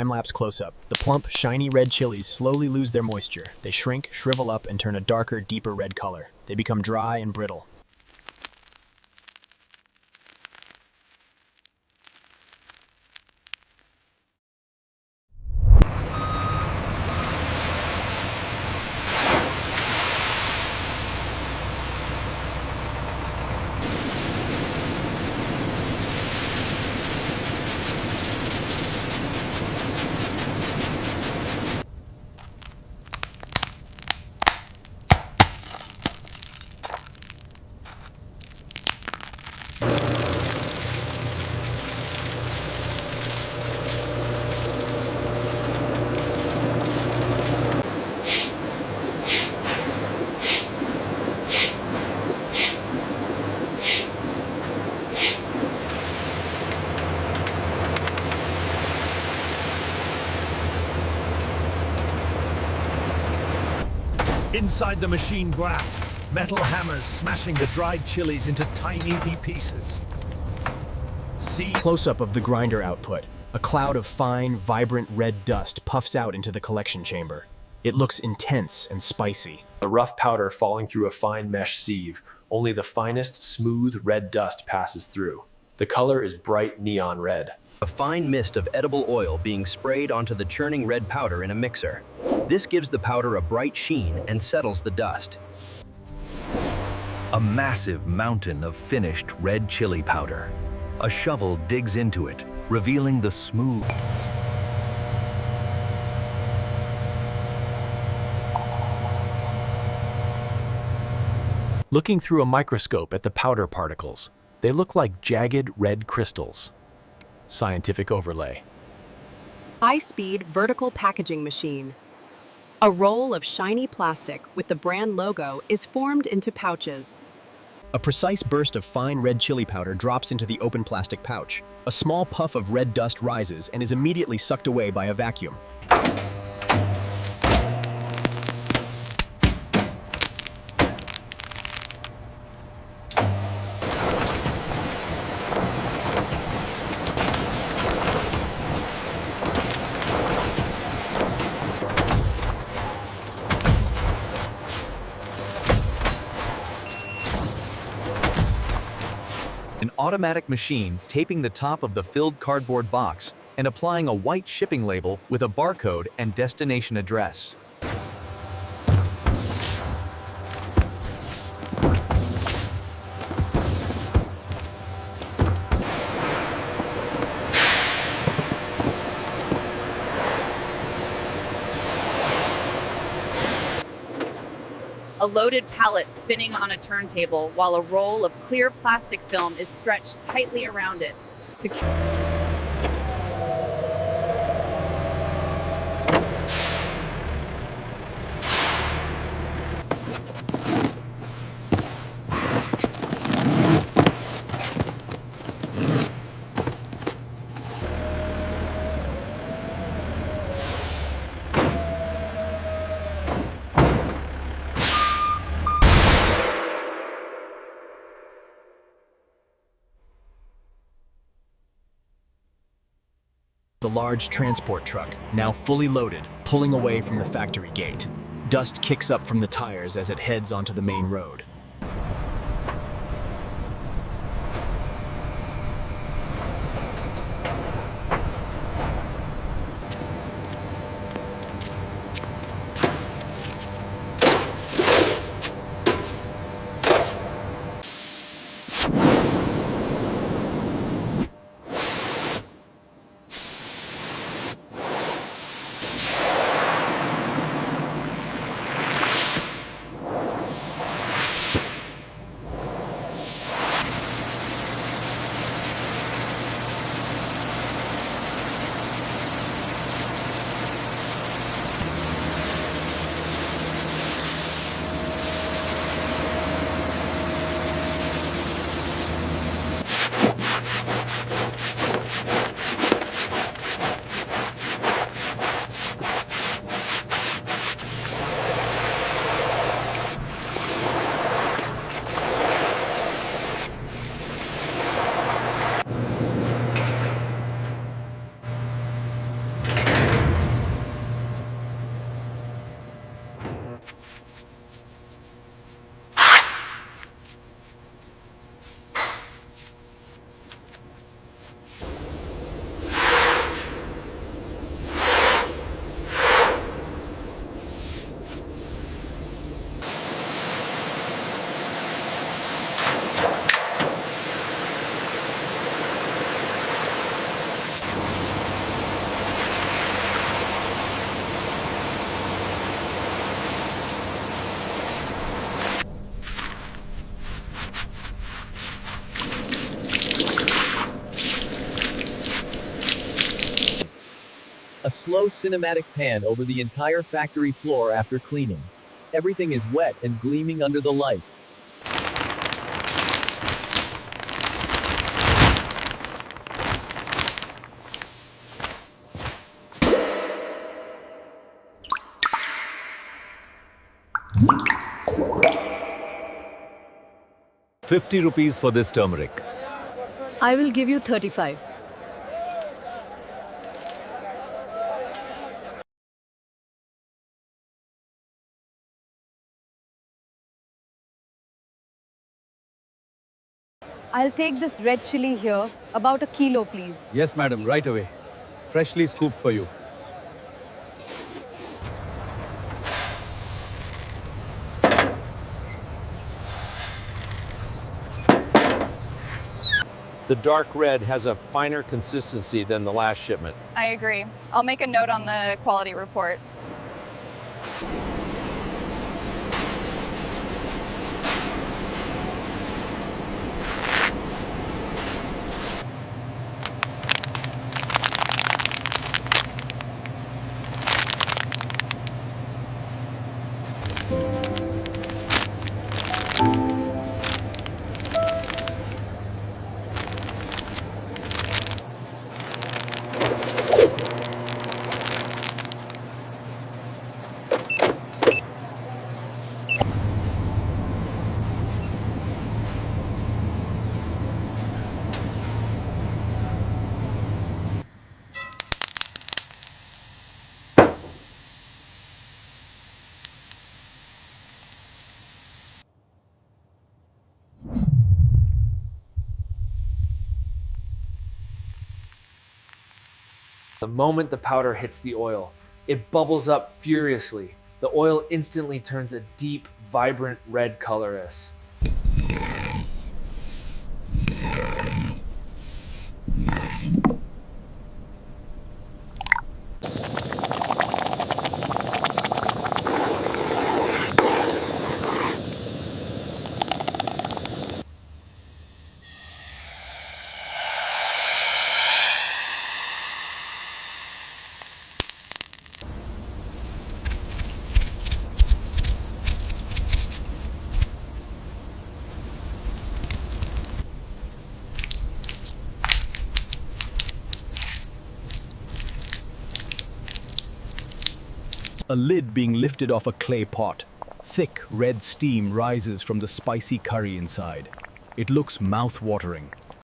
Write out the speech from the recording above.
time-lapse close-up. The plump, shiny red chilies slowly lose their moisture. They shrink, shrivel up, and turn a darker, deeper red color. They become dry and brittle. Inside the machine ground, metal hammers smashing the dried chilies into tiny pieces. See Close-up of the grinder output. A cloud of fine, vibrant red dust puffs out into the collection chamber. It looks intense and spicy. The rough powder falling through a fine mesh sieve, only the finest, smooth red dust passes through. The color is bright neon red. A fine mist of edible oil being sprayed onto the churning red powder in a mixer. This gives the powder a bright sheen and settles the dust. A massive mountain of finished red chili powder. A shovel digs into it, revealing the smooth. Looking through a microscope at the powder particles, they look like jagged red crystals. Scientific overlay. High-speed vertical packaging machine. A roll of shiny plastic with the brand logo is formed into pouches. A precise burst of fine red chili powder drops into the open plastic pouch. A small puff of red dust rises and is immediately sucked away by a vacuum. An automatic machine taping the top of the filled cardboard box and applying a white shipping label with a barcode and destination address. A loaded pallet spinning on a turntable while a roll of clear plastic film is stretched tightly around it. The large transport truck, now fully loaded, pulling away from the factory gate. Dust kicks up from the tires as it heads onto the main road. slow cinematic pan over the entire factory floor after cleaning. Everything is wet and gleaming under the lights. ₹50 for this turmeric. I will give you 35. I'll take this red chili here, about a kilo, please. Yes, madam, right away. Freshly scooped for you. The dark red has a finer consistency than the last shipment. I agree. I'll make a note on the quality report. The moment the powder hits the oil, it bubbles up furiously. The oil instantly turns a deep, vibrant red colorless. A lid being lifted off a clay pot. Thick, red steam rises from the spicy curry inside. It looks mouth-watering.